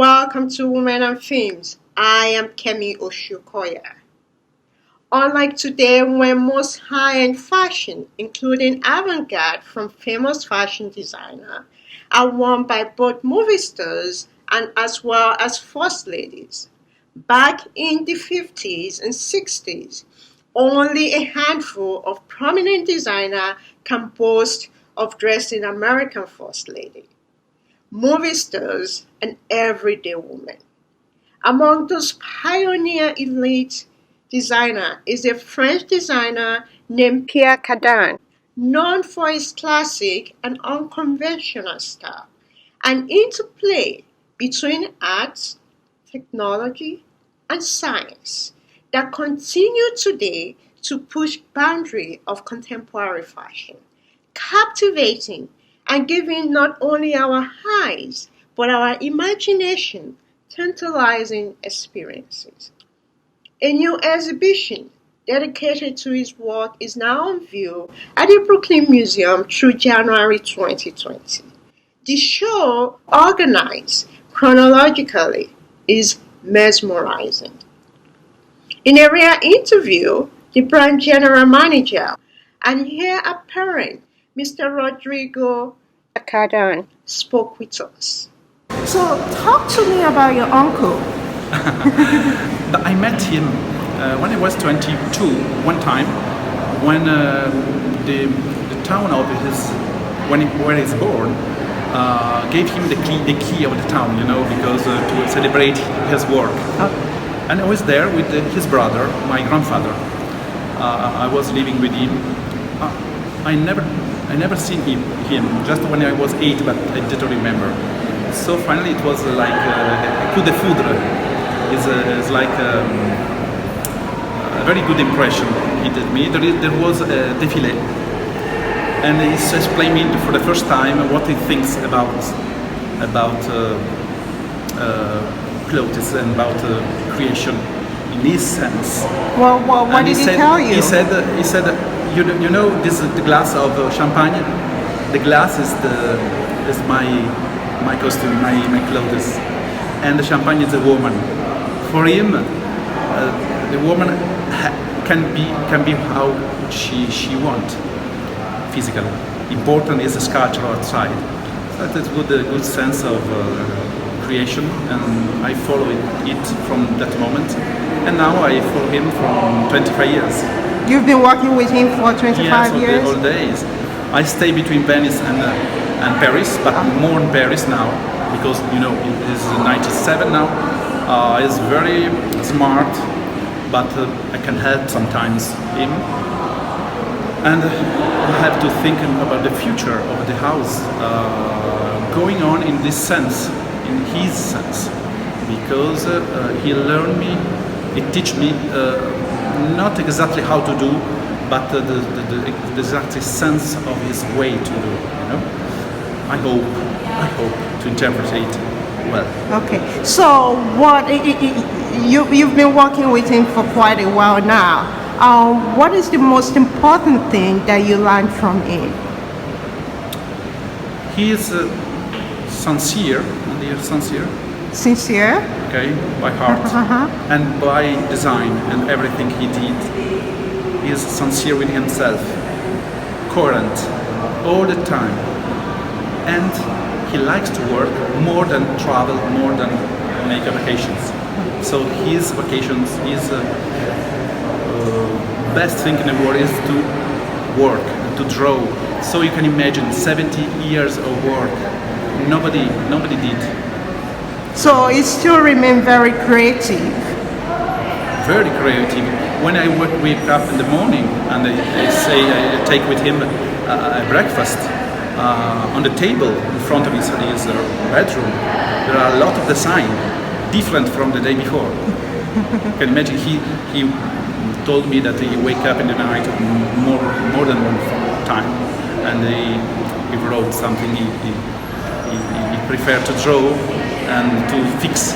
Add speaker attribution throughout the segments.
Speaker 1: Welcome to Women and Films. I am Kemi Oshukoya. Unlike today, when most high-end fashion, including avant-garde from famous fashion designers, are worn by both movie stars and as well as first ladies. Back in the 50s and 60s, only a handful of prominent designers can boast of dressing American first lady, movie stars, and everyday women. Among those pioneer elite designers is a French designer named Pierre Cardin, known for his classic and unconventional style, an interplay between art, technology, and science that continue today to push boundary of contemporary fashion, captivating and giving not only our eyes but our imagination tantalizing experiences. A new exhibition dedicated to his work is now on view at the Brooklyn Museum through January 2020. The show, organized chronologically, is mesmerizing. In a rare interview, the brand general manager and heir apparent Mr. Rodrigo Cardin spoke with us. So, talk to me about your uncle.
Speaker 2: I met him when I was 22 one time when the town of where he's born gave him the key of the town, because to celebrate his work.
Speaker 1: Okay.
Speaker 2: And I was there with his brother, my grandfather. I was living with him. I never seen him just when I was 8, but I didn't remember. So finally it was like coup de foudre. It's like a very good impression he did me. There was a défilé, and he explained me for the first time what he thinks about clothes and about creation in his sense.
Speaker 1: Well, what did he tell you?
Speaker 2: He said, you know this the glass of champagne. The glass is my costume, my clothes, and the champagne is a woman. For him, the woman can be how she wants physically. Important is the sculpture outside. So that's a good sense of creation, and I follow it from that moment. And now I follow him from 25 years.
Speaker 1: You've been working with him for 25 years?
Speaker 2: Yes, all days. I stay between Venice and Paris, but more in Paris now, because it is 97 now. He's very smart, but I can help sometimes him. And I have to think about the future of the house going on in this sense, in his sense, because he learned me, he teach me not exactly how to do, but the exact sense of his way to do. I hope to interpret it well.
Speaker 1: Okay, so you've been working with him for quite a while now. What is the most important thing that you learned from him?
Speaker 2: He is sincere.
Speaker 1: Sincere?
Speaker 2: Okay, by heart and by design and everything he did. He is sincere with himself, coherent all the time, and he likes to work more than travel, more than make vacations. So his vacations, his best thing in the world is to work, to draw. So you can imagine 70 years of work. Nobody did.
Speaker 1: So it still remains very creative.
Speaker 2: Very creative. When I wake up in the morning and I take with him a breakfast on the table in front of his bedroom, there are a lot of design different from the day before. You can imagine he told me that he wake up in the night more than one time, and he wrote something he preferred to draw and to fix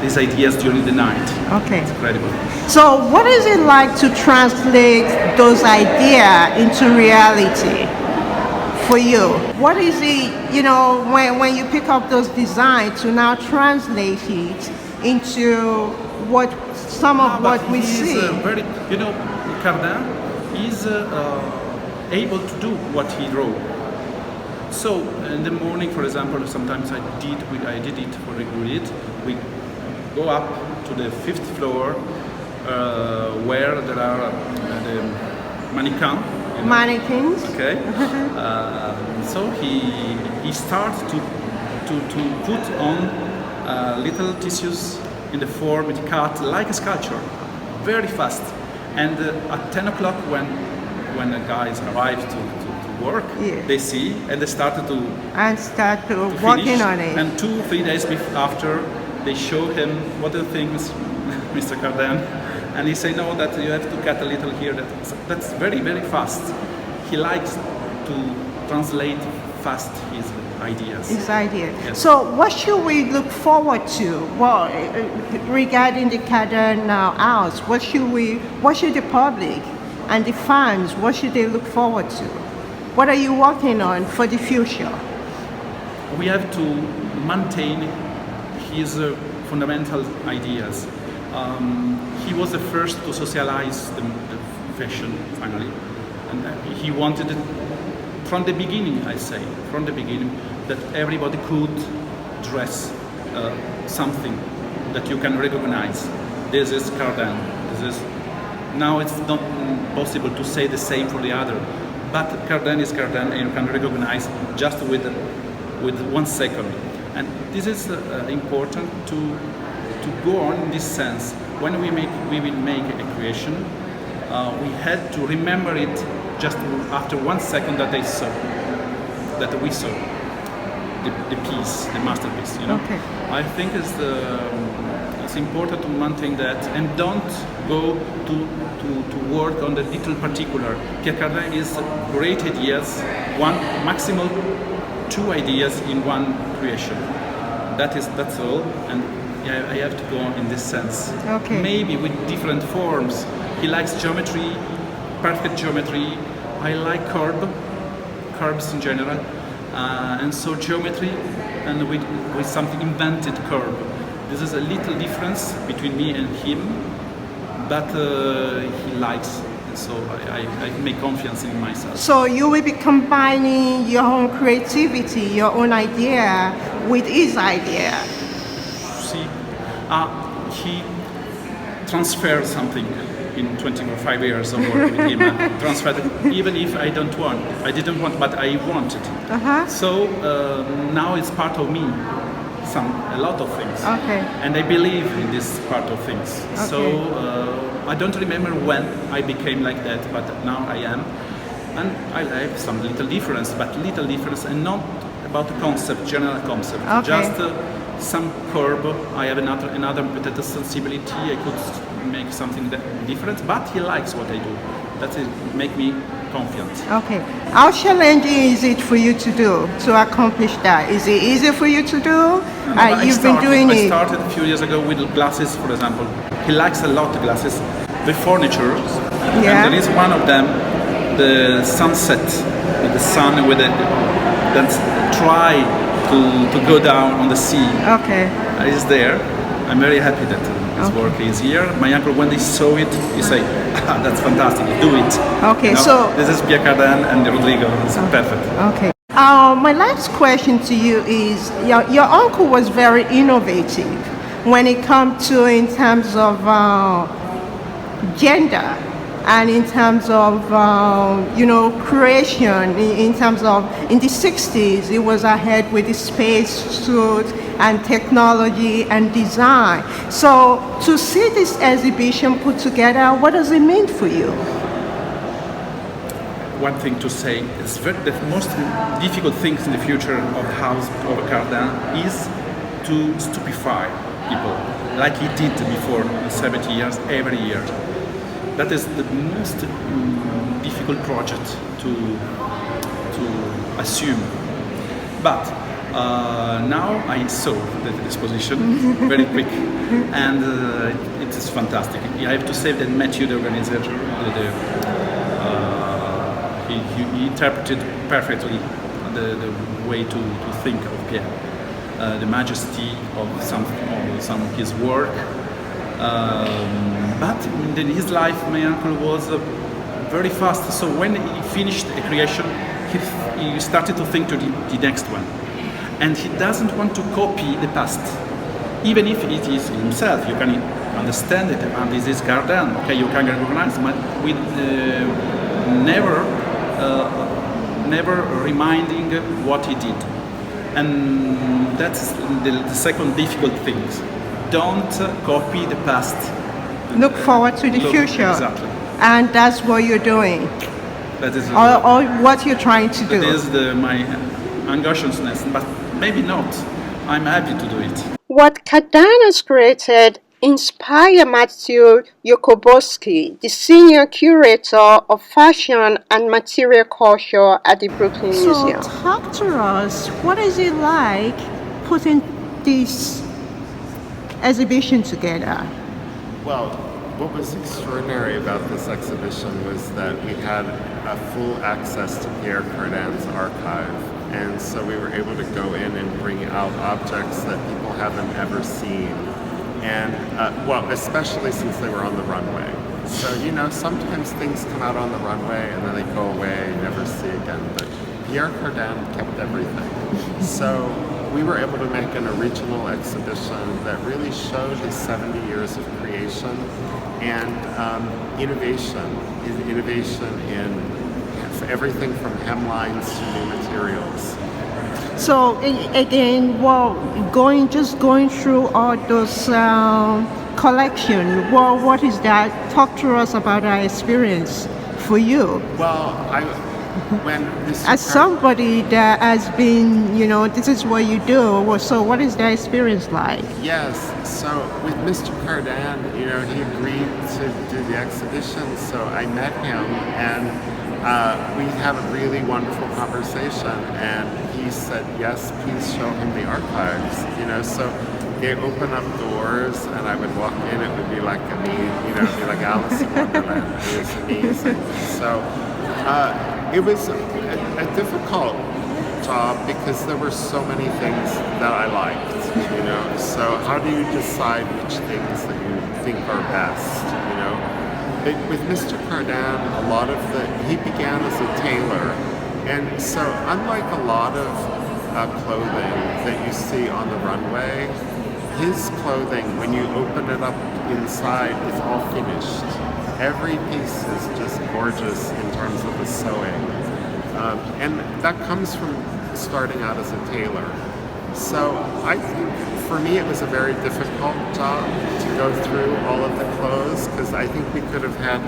Speaker 2: these ideas during the night.
Speaker 1: Okay.
Speaker 2: It's incredible.
Speaker 1: So what is it like to translate those ideas into reality for you? What is it, when you pick up those designs to now translate it into what what we see?
Speaker 2: Very, Cardin is able to do what he wrote. So in the morning, for example, sometimes I did it for it. We go up to the 5th floor where there are the
Speaker 1: mannequins.
Speaker 2: Okay. So he starts to put on little tissues in the form, it cut like a sculpture, very fast. And at 10 o'clock when the guys arrive to work, they see and they start to
Speaker 1: working
Speaker 2: finish.
Speaker 1: on it.
Speaker 2: And 2-3 days after, they show him what do you think, Mr. Cardin, and he say no, that you have to cut a little here. That's very, very fast. He likes to translate fast his ideas.
Speaker 1: Yes. So what should we look forward to? Well, regarding the Cardin house, what should the public and the fans, what should they look forward to? What are you working on for the future?
Speaker 2: We have to maintain his fundamental ideas. He was the first to socialize the fashion, finally. And he wanted it from the beginning, that everybody could dress something that you can recognize. This is Cardin. Now it's not possible to say the same for the other, but Cardin is Cardin, and you can recognize just with 1 second. And this is important to go on in this sense. When we will make a creation, we had to remember it just after 1 second that we saw the piece, the masterpiece.
Speaker 1: Okay.
Speaker 2: I think it's important to maintain that and don't go to work on the little particular. Pierre Cardin is great ideas, maximum 2 ideas in one creation. That's all, and I have to go on in this sense.
Speaker 1: Okay.
Speaker 2: Maybe with different forms. He likes geometry, perfect geometry. I like curves in general, and so geometry and with something invented curve. This is a little difference between me and him, but he likes. So I make confidence in myself.
Speaker 1: So you will be combining your own creativity, your own idea with his idea.
Speaker 2: See, he transferred something in 25 years of working with him. Transferred, even if I didn't want, but I wanted. So now it's part of me. A lot of things.
Speaker 1: Okay.
Speaker 2: And I believe in this part of things.
Speaker 1: Okay.
Speaker 2: So I don't remember when I became like that, but now I am. And I have some little difference, and not about the concept, general concept.
Speaker 1: Okay.
Speaker 2: Just some curve. I have another better sensibility. I could make something different, but he likes what I do. That make me confident.
Speaker 1: Okay. How challenging is it for you to accomplish that? Is it easy for you to do? You've been doing it.
Speaker 2: I started a few years ago with glasses, for example. He likes a lot of glasses. The furniture, and there is one of them, the sunset, with the sun, that try to go down on the sea.
Speaker 1: Okay.
Speaker 2: Is there. I'm very happy that his work is here. My uncle, when they saw it, he say, that's fantastic, do it.
Speaker 1: Okay, so
Speaker 2: this is Pierre Cardin and Rodrigo. It's perfect.
Speaker 1: Okay. My last question to you is, your uncle was very innovative when it comes to in terms of gender and in terms of creation. In terms of in the 60s, it was ahead with the space suit and technology and design. So to see this exhibition put together, what does it mean for you?
Speaker 2: One thing to say is the most difficult things in the future of the house of Cardin is to stupefy people, like he did before 70 years, every year. That is the most difficult project to assume. But now I saw the exposition very quick, and it is fantastic. I have to say that Matthew, the organizer, he interpreted perfectly the way to think of Pierre, the majesty of some of his work. But in his life, my uncle was very fast. So when he finished a creation, he started to think to the next one, and he doesn't want to copy the past, even if it is himself. You can understand it, and this is Cardin. Okay, you can recognize, but with never reminding what he did, and that's the second difficult thing. Don't copy the past.
Speaker 1: Look forward to the future.
Speaker 2: Exactly.
Speaker 1: And that's what you're doing.
Speaker 2: That is
Speaker 1: Or what you're trying to do.
Speaker 2: That is my unconsciousness, but maybe not. I'm happy to do it.
Speaker 1: What Cardin has created inspired Matthew Yokobosky, the senior curator of fashion and material culture at the Brooklyn Museum.
Speaker 3: So talk to us. What is it like putting this exhibition together?
Speaker 4: Well, what was extraordinary about this exhibition was that we had a full access to Pierre Cardin's archive, and so we were able to go in and bring out objects that people haven't ever seen, and well, especially since they were on the runway. So, you know, sometimes things come out on the runway and then they go away, you never see again, but Pierre Cardin kept everything. So we were able to make an original exhibition that really showed his 70 years of creation and innovation in everything from hemlines to new materials.
Speaker 3: So again, well, going through all those collection. Well, what is that? Talk to us about that experience for you.
Speaker 4: Well, when Mr.
Speaker 3: As somebody that has been, you know, this is what you do. So what is that experience like?
Speaker 4: Yes. So with Mr. Cardin, you know, he agreed to do the exhibition. So I met him and we had a really wonderful conversation. And he said, yes, please show him the archives. You know, so they open up doors and I would walk in. It would be like it'd be like Alice in Wonderland. It was amazing. So. It was a difficult job because there were so many things that I liked, you know. So how do you decide which things that you think are best, you know? With Mr. Cardin, he began as a tailor, and so unlike a lot of clothing that you see on the runway, his clothing, when you open it up inside, it's all finished. Every piece is just gorgeous in terms of the sewing. And that comes from starting out as a tailor. So I think for me it was a very difficult job to go through all of the clothes because I think we could have had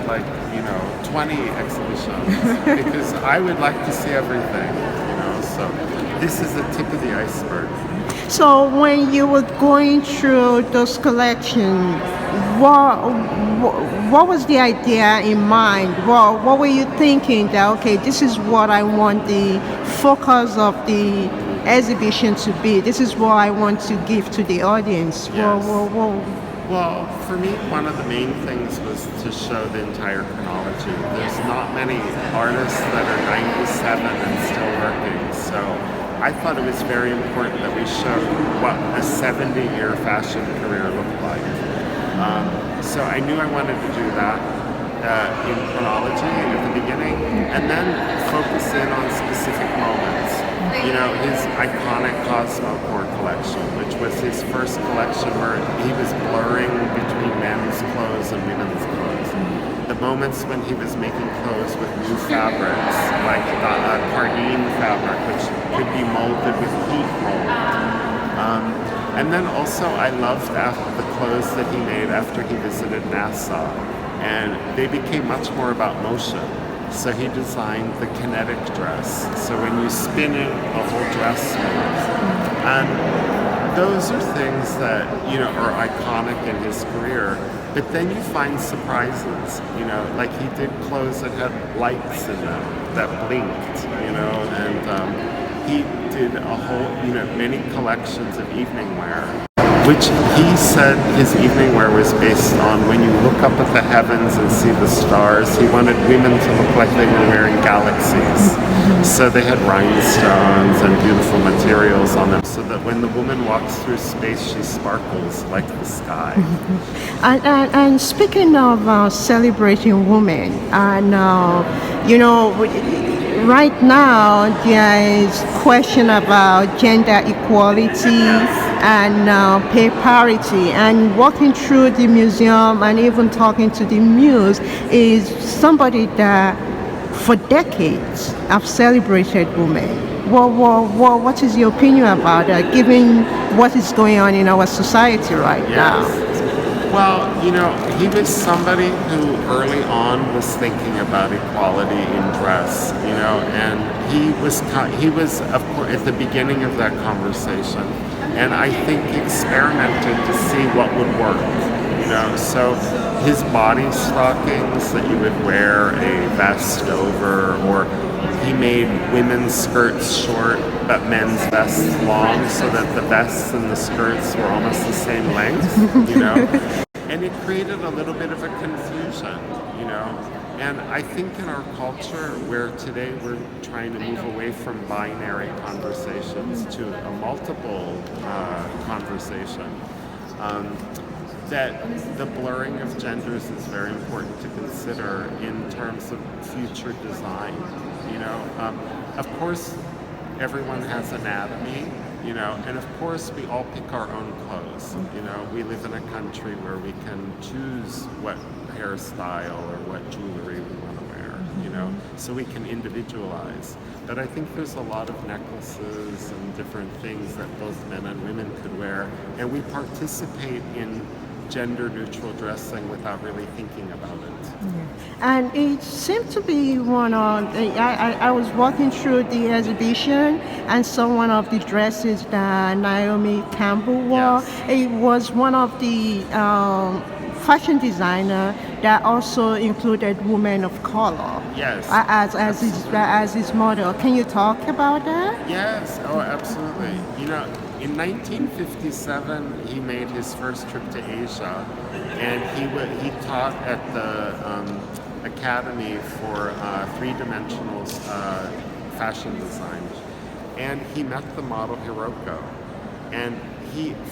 Speaker 4: 20 exhibitions because I would like to see everything, you know. So this is the tip of the iceberg.
Speaker 3: So when you were going through those collections, what was the idea in mind? What were you thinking that, okay, this is what I want the focus of the exhibition to be. This is what I want to give to the audience.
Speaker 4: Yes. Well, for me, one of the main things was to show the entire chronology. There's not many artists that are 97 and still working, so I thought it was very important that we showed what a 70-year fashion career looked like. So I knew I wanted to do that in chronology at the beginning, and then focus in on specific moments. You know, his iconic Cosmocore collection, which was his first collection where he was blurring between men's clothes and women's clothes. The moments when he was making clothes with new fabrics, like Cardin fabric, which could be molded with heat mold. And then also I loved the clothes that he made after he visited NASA, and they became much more about motion. So he designed the kinetic dress. So when you spin it, the whole dress moves. And those are things that, you know, are iconic in his career. But then you find surprises, you know, like he did clothes that had lights in them that blinked, you know, and he did a whole, you know, many collections of evening wear. which he said his evening wear was based on when you look up at the heavens and see the stars, he wanted women to look like they were wearing galaxies. So they had rhinestones and beautiful materials on them so that when the woman walks through space, she sparkles like the sky.
Speaker 3: And speaking of celebrating women, and right now there is question about gender equality and pay parity. And walking through the museum and even talking to the muse is somebody that for decades have celebrated women. What is your opinion about that, given what is going on in our society right now?
Speaker 4: Well, he was somebody who early on was thinking about equality in dress, and he was of course at the beginning of that conversation, and I think experimented to see what would work, so his body stockings that you would wear a vest over, or he made women's skirts short but men's vests long so that the vests and the skirts were almost the same length, And it created a little bit of a confusion, And I think in our culture, where today we're trying to move away from binary conversations to a multiple conversation, that the blurring of genders is very important to consider in terms of future design. Of course, everyone has anatomy, and of course we all pick our own clothes. We live in a country where we can choose what hairstyle or what jewelry we want to wear, so we can individualize. But I think there's a lot of necklaces and different things that both men and women could wear, and we participate in gender-neutral dressing without really thinking about it.
Speaker 3: And it seemed to be one of I was walking through the exhibition and saw one of the dresses that Naomi Campbell wore.
Speaker 4: Yes.
Speaker 3: It was one of the fashion designer that also included women of color.
Speaker 4: Yes.
Speaker 3: As his model. Can you talk about that?
Speaker 4: Yes. Oh, absolutely. In 1957, he made his first trip to Asia, and he taught at the Academy for three-dimensional fashion design. And he met the model Hiroko, and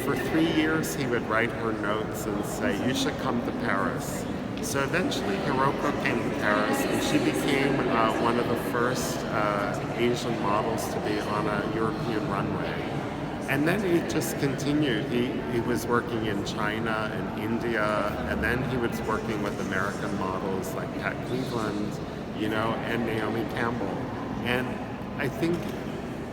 Speaker 4: for 3 years he would write her notes and say, "You should come to Paris." So eventually Hiroko came to Paris, and she became one of the first Asian models to be on a European runway. And then it just continued. He was working in China and India, and then he was working with American models like Pat Cleveland, and Naomi Campbell. And I think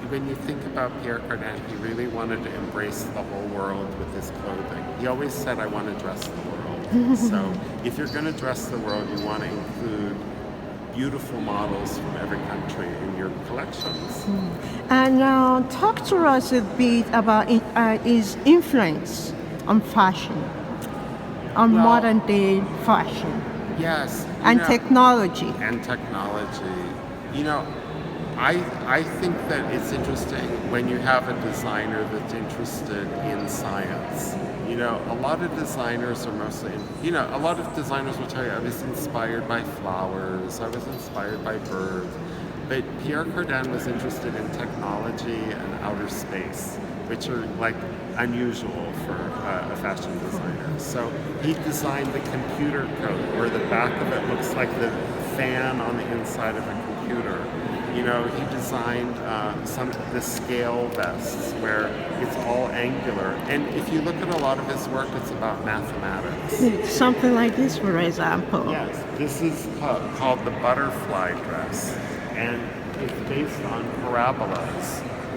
Speaker 4: when you think about Pierre Cardin, he really wanted to embrace the whole world with his clothing. He always said, "I want to dress the world." So if you're going to dress the world, you want to include beautiful models from every country in your collections.
Speaker 3: And talk to us a bit about his influence on fashion, on modern day fashion.
Speaker 4: Yes.
Speaker 3: And technology.
Speaker 4: I think that it's interesting when you have a designer that's interested in science. A lot of designers are mostly, a lot of designers will tell you, I was inspired by flowers, I was inspired by birds. But Pierre Cardin was interested in technology and outer space, which are like unusual for a fashion designer. So he designed the computer coat, where the back of it looks like the fan on the inside of a computer. He designed the scale vests where it's all angular. And if you look at a lot of his work, it's about mathematics.
Speaker 3: Something like this, for example.
Speaker 4: Yes, this is called the butterfly dress. And it's based on parabolas,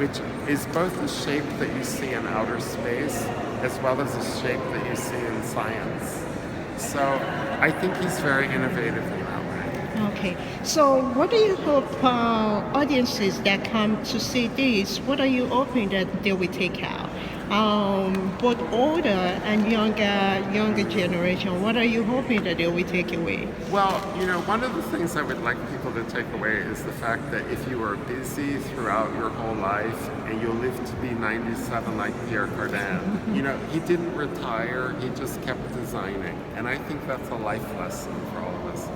Speaker 4: which is both the shape that you see in outer space as well as the shape that you see in science. So I think he's very innovative in that way.
Speaker 3: Okay, so what do you hope audiences that come to see this, what are you hoping that they will take out? both older and younger generation? What are you hoping that they will take away?
Speaker 4: Well, one of the things I would like people to take away is the fact that if you are busy throughout your whole life and you live to be 97 like Pierre Cardin, he didn't retire, he just kept designing. And I think that's a life lesson for all of us.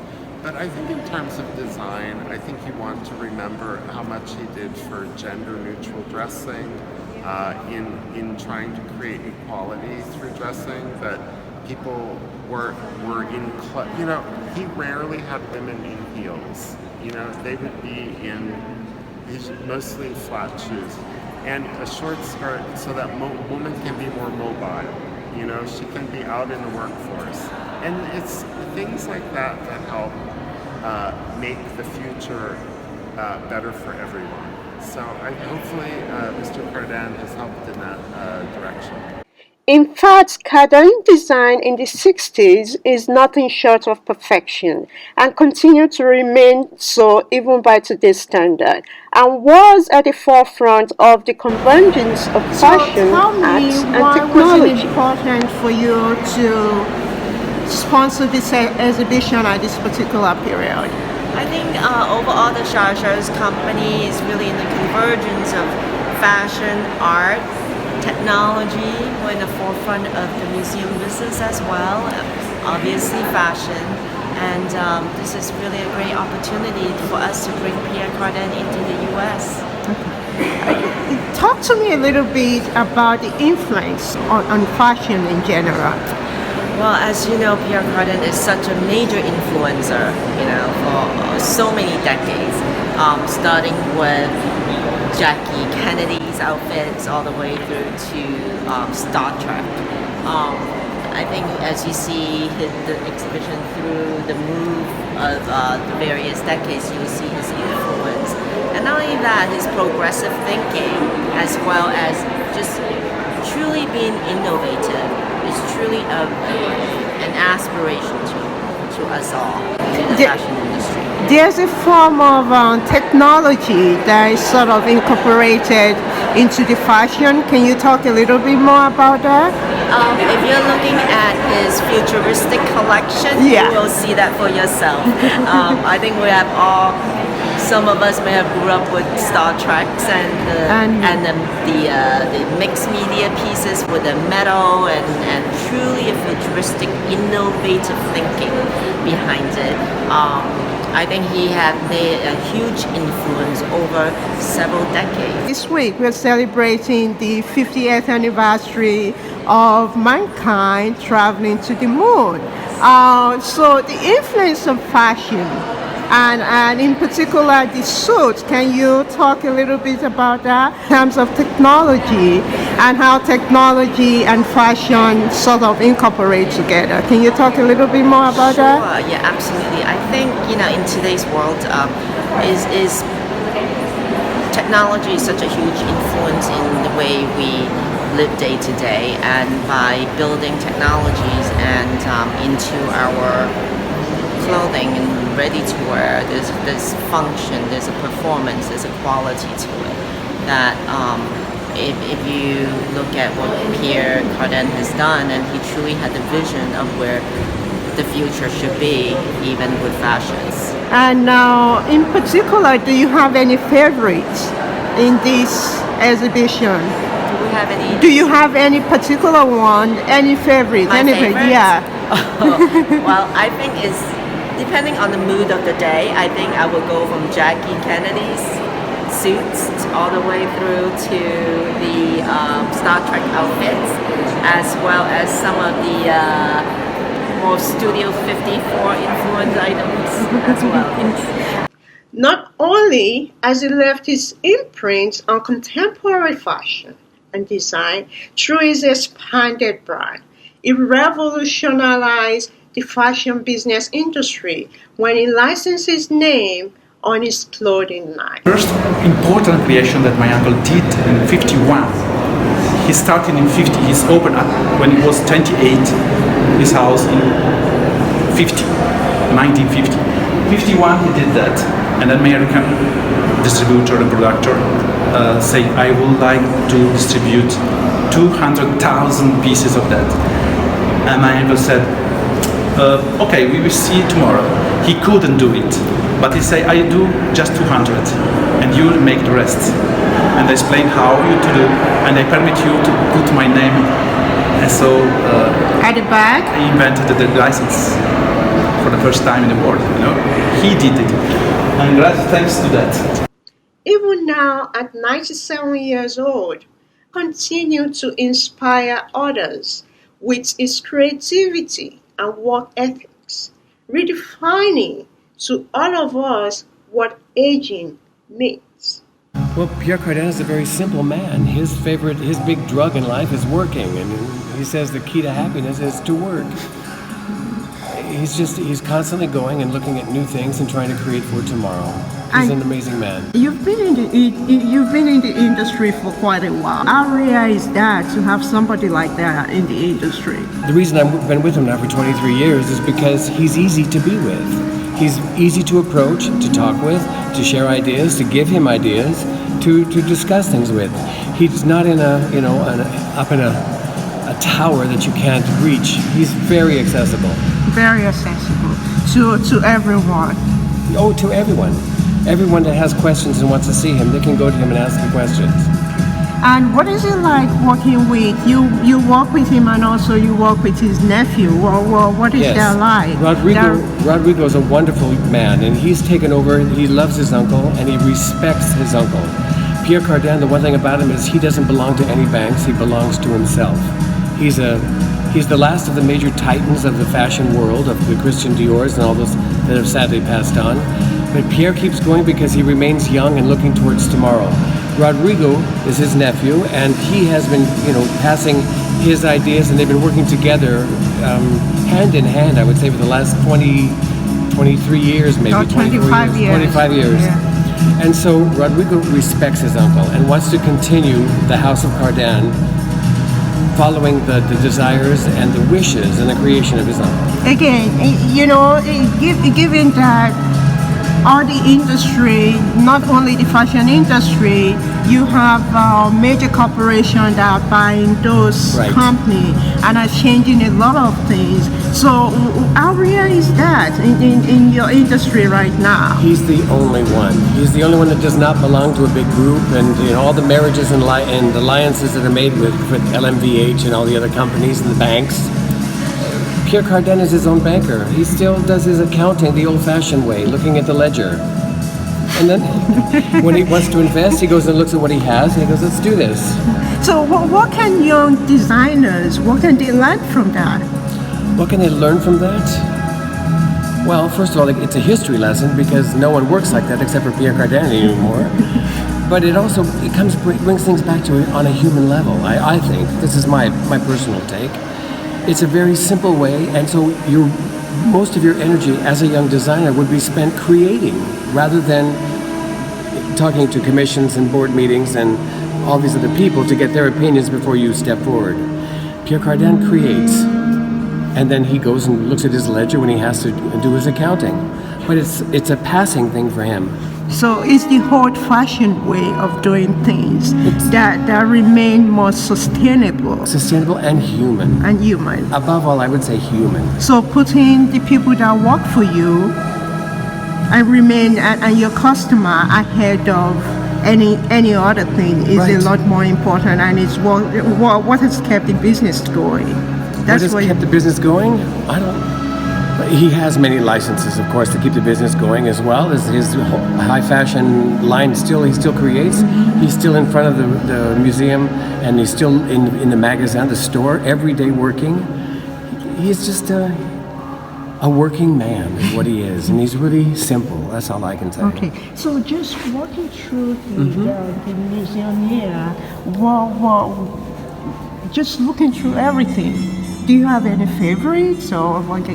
Speaker 4: But I think in terms of design, I think you want to remember how much he did for gender-neutral dressing, in trying to create equality through dressing, that people were in, he rarely had women in heels. They would be in mostly flat shoes and a short skirt so that woman can be more mobile. She can be out in the workforce. And it's things like that that help make the future better for everyone. So hopefully Mr. Cardin has helped in that direction.
Speaker 1: In fact, Cardin design in the 60s is nothing short of perfection and continued to remain so even by today's standard, and was at the forefront of the convergence of fashion, arts, and
Speaker 3: why was it
Speaker 1: technology.
Speaker 3: important for you to sponsor this exhibition at this particular period?
Speaker 5: I think overall the Eschews company is really in the convergence of fashion, art, technology. We're in the forefront of the museum business as well, obviously fashion. And this is really a great opportunity for us to bring Pierre Cardin into the U.S.
Speaker 3: Talk to me a little bit about the influence on fashion in general.
Speaker 5: Well, as you know, Pierre Cardin is such a major influencer, for so many decades, starting with Jackie Kennedy's outfits all the way through to Star Trek. I think as you see the exhibition through the move of the various decades, you'll see his influence. And not only that, his progressive thinking, as well as just truly being innovative, is truly an aspiration to us all in the fashion industry.
Speaker 3: There's a form of technology that is sort of incorporated into the fashion. Can you talk a little bit more about that?
Speaker 5: If you're looking at his futuristic collection,
Speaker 3: Yeah.
Speaker 5: you will see that for yourself. I think we have all. Some of us may have grew up with Star Treks and the mixed media pieces with the metal and truly a futuristic, innovative thinking behind it. I think he had made a huge influence over several decades.
Speaker 3: This week we're celebrating the 50th anniversary of mankind traveling to the moon. So the influence of fashion, and in particular the suit, can you talk a little bit about that in terms of technology and how technology and fashion sort of incorporate together? Can you talk a little bit more about that?
Speaker 5: Sure, yeah, absolutely. I think, in today's world, is technology is such a huge influence in the way we live day to day, and by building technologies and into our clothing and ready to wear, there's function, there's a performance, there's a quality to it that if you look at what Pierre Cardin has done, and he truly had the vision of where the future should be, even with fashions.
Speaker 3: And now, in particular, do you have any favorites in this exhibition?
Speaker 5: Do we have any?
Speaker 3: Do you have any particular one? Any favorite?
Speaker 5: My favorites?
Speaker 3: Yeah.
Speaker 5: Well, I think it's depending on the mood of the day. I think I would go from Jackie Kennedy's suits all the way through to the Star Trek outfits, as well as some of the more Studio 54 influence items as well.
Speaker 1: Not only has he left his imprint on contemporary fashion and design through his expanded brand, he revolutionized the fashion business industry when he licensed his name on his clothing line.
Speaker 2: First important creation that my uncle did in 51. He started in 50. He's opened up when he was 28. His house in 1950. 51 he did that, and an American distributor and producer say, I would like to distribute 200,000 pieces of that. And my uncle said, okay, we will see tomorrow. He couldn't do it, but he said, I do just 200, and you make the rest. And I explain how you to do, and I permit you to put my name. And so
Speaker 3: At the back?
Speaker 2: I invented the license for the first time in the world. He did it, and thanks to that.
Speaker 1: Even now, at 97 years old, continue to inspire others with his creativity and work ethics, redefining to all of us what aging means.
Speaker 6: Well, Pierre Cardin is a very simple man. His big drug in life is working, and he says the key to happiness is to work. He's constantly going and looking at new things and trying to create for tomorrow. He's an amazing man.
Speaker 3: You've been in the industry for quite a while. How rare is that to have somebody like that in the industry?
Speaker 6: The reason I've been with him now for 23 years is because he's easy to be with. He's easy to approach, to talk with, to share ideas, to give him ideas, to discuss things with. He's not in up in a tower that you can't reach. He's very accessible.
Speaker 3: Very accessible to everyone.
Speaker 6: Oh, to everyone. Everyone that has questions and wants to see him, they can go to him and ask him questions.
Speaker 3: And what is it like working with you work with him, and also you work with his nephew? Well, what is that like?
Speaker 6: Rodrigo is a wonderful man, and he's taken over. He loves his uncle, and he respects his uncle. Pierre Cardin, the one thing about him is he doesn't belong to any banks. He belongs to himself. He's the last of the major titans of the fashion world, of the Christian Diors and all those that have sadly passed on. But Pierre keeps going because he remains young and looking towards tomorrow. Rodrigo is his nephew, and he has been, passing his ideas, and they've been working together, hand in hand, I would say, for the last 23 years, maybe.
Speaker 3: 25 years.
Speaker 6: 25 years.
Speaker 3: Yeah.
Speaker 6: And so Rodrigo respects his uncle and wants to continue the House of Cardin, following the desires and the wishes and the creation of his uncle.
Speaker 3: Again, given that all the industry, not only the fashion industry, you have major corporations that are buying those companies and are changing a lot of things. So how rare is that in your industry right now?
Speaker 6: He's the only one. He's the only one that does not belong to a big group, and all the marriages and alliances that are made with LMVH and all the other companies and the banks. Pierre Cardin is his own banker. He still does his accounting the old-fashioned way, looking at the ledger. And then when he wants to invest, he goes and looks at what he has, and he goes, let's do this.
Speaker 3: So what can young designers, what can they learn from that?
Speaker 6: What can they learn from that? Well, first of all, it's a history lesson because no one works like that except for Pierre Cardin anymore. But it also brings things back to it on a human level. I think this is my personal take. It's a very simple way, and so most of your energy as a young designer would be spent creating rather than talking to commissions and board meetings and all these other people to get their opinions before you step forward. Pierre Cardin creates, and then he goes and looks at his ledger when he has to do his accounting. But it's a passing thing for him.
Speaker 3: So it's the old-fashioned way of doing things that remain more sustainable.
Speaker 6: Sustainable and human.
Speaker 3: And human.
Speaker 6: Above all, I would say human.
Speaker 3: So putting the people that work for you and remain and your customer ahead of any other thing is a lot more important, and it's what has kept the business going.
Speaker 6: What has kept the business going? He has many licenses, of course, to keep the business going, as well as his high fashion line. He still creates. He's still in front of the museum, and he's still in the magazine, the store, every day working. He's just a working man, is what he is, and he's really simple. That's all I can say.
Speaker 3: Okay, so just walking through the museum here, just looking through everything. Do you have any favorites or what?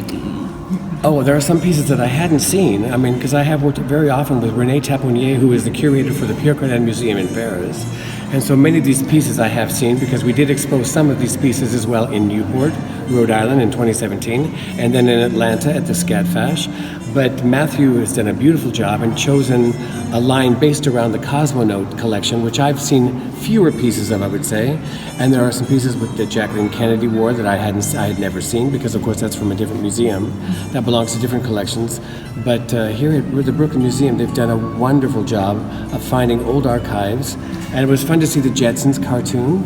Speaker 6: Oh, there are some pieces that I hadn't seen. I mean, because I have worked very often with René Taponnier, who is the curator for the Pierre Cardin Museum in Paris. And so many of these pieces I have seen because we did expose some of these pieces as well in Newport Rhode Island in 2017, and then in Atlanta at the Scatfash. But Matthew has done a beautiful job and chosen a line based around the Cosmonaut collection, which I've seen fewer pieces of, I would say. And there are some pieces with that Jacqueline Kennedy wore that I had never seen, because of course that's from a different museum that belongs to different collections. But here at the Brooklyn Museum, they've done a wonderful job of finding old archives, and it was fun to see the Jetsons cartoon.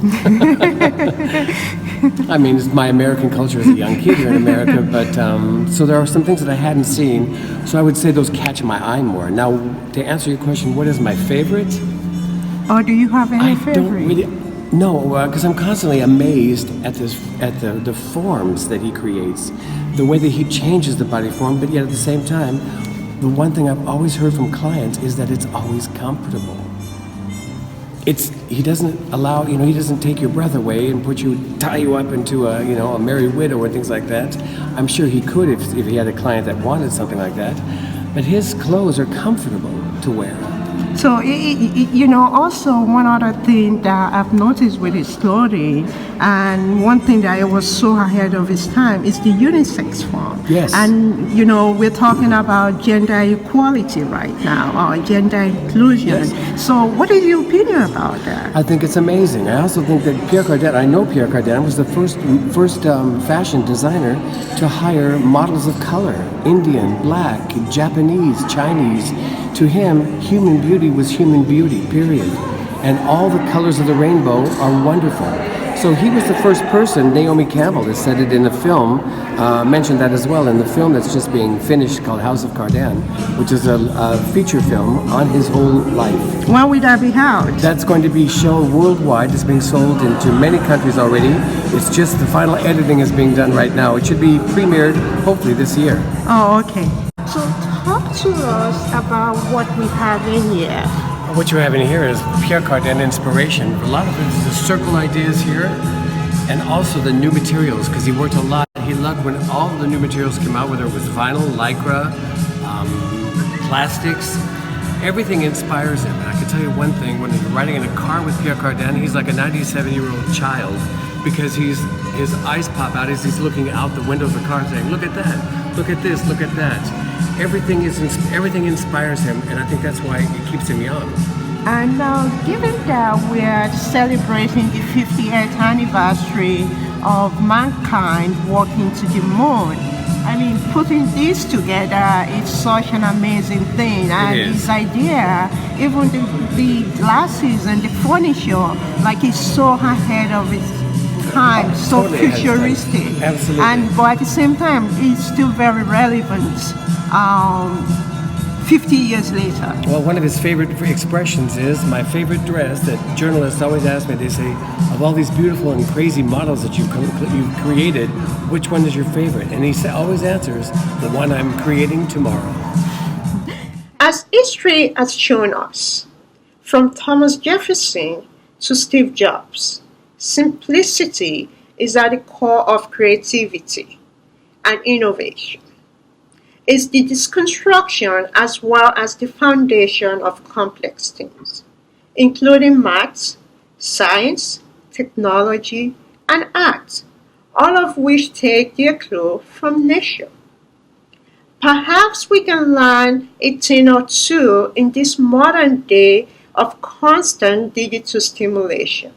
Speaker 6: I mean, it's my American culture as a young kid here in America, but so there are some things that I hadn't seen, so I would say those catch my eye more. Now, to answer your question, what is my favorite?
Speaker 3: Or do you have any
Speaker 6: I
Speaker 3: favorite?
Speaker 6: don't really, no, because I'm constantly amazed at the forms that he creates, the way that he changes the body form, but yet at the same time, the one thing I've always heard from clients is that it's always comfortable. He doesn't allow, he doesn't take your breath away and tie you up into a married widow or things like that. I'm sure he could if he had a client that wanted something like that. But his clothes are comfortable to wear.
Speaker 3: So, also one other thing that I've noticed with his clothing, and one thing that was so ahead of his time, is the unisex form.
Speaker 6: Yes.
Speaker 3: And, we're talking about gender equality right now, or gender inclusion.
Speaker 6: Yes.
Speaker 3: So what is your opinion about that?
Speaker 6: I think it's amazing. I also think that Pierre Cardin was the first fashion designer to hire models of color, Indian, black, Japanese, Chinese. To him, human beauty was human beauty, period. And all the colors of the rainbow are wonderful. So he was the first person, Naomi Campbell has said it in a film, mentioned that as well in the film that's just being finished called House of Cardin, which is a feature film on his whole life.
Speaker 3: When will that be out?
Speaker 6: That's going to be shown worldwide. It's being sold into many countries already. It's just the final editing is being done right now. It should be premiered hopefully this year.
Speaker 3: Oh, okay. So talk to us about what we have in here.
Speaker 6: What you have in here is Pierre Cardin inspiration. A lot of it is the circle ideas here, and also the new materials, because he worked a lot. He loved when all the new materials came out, whether it was vinyl, lycra, plastics. Everything inspires him. And I can tell you one thing, when you're riding in a car with Pierre Cardin, he's like a 97-year-old child, because his eyes pop out as he's looking out the window of the car saying, look at that, look at this, look at that. Everything inspires him, and I think that's why it keeps him young.
Speaker 3: And given that we are celebrating the 50th anniversary of mankind walking to the moon, I mean, putting this together is such an amazing thing. And his idea, even the glasses and the furniture, like it's so ahead of its time, so
Speaker 6: totally
Speaker 3: futuristic.
Speaker 6: Absolutely.
Speaker 3: But at the same time, it's still very relevant. 50 years later.
Speaker 6: Well, one of his favorite expressions is, my favorite dress, that journalists always ask me, they say, of all these beautiful and crazy models that you've created, which one is your favorite? And he always answers, the one I'm creating tomorrow.
Speaker 1: As history has shown us, from Thomas Jefferson to Steve Jobs, simplicity is at the core of creativity and innovation. It's the deconstruction as well as the foundation of complex things, including math, science, technology, and art, all of which take their clue from nature. Perhaps we can learn a thing or two in this modern day of constant digital stimulation.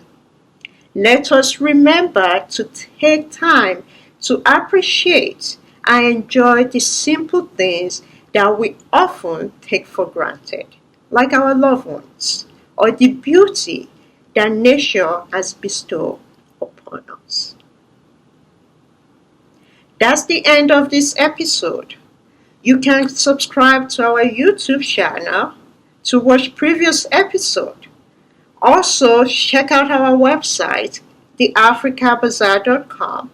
Speaker 1: Let us remember to take time to appreciate and enjoy the simple things that we often take for granted, like our loved ones, or the beauty that nature has bestowed upon us. That's the end of this episode. You can subscribe to our YouTube channel to watch previous episodes. Also, check out our website, theafricabazaar.com.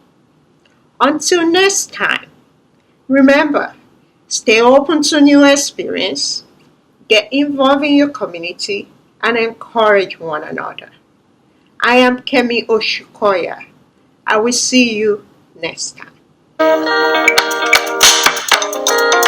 Speaker 1: Until next time, remember, stay open to new experience, get involved in your community, and encourage one another. I am Kemi Oshukoya. I will see you next time.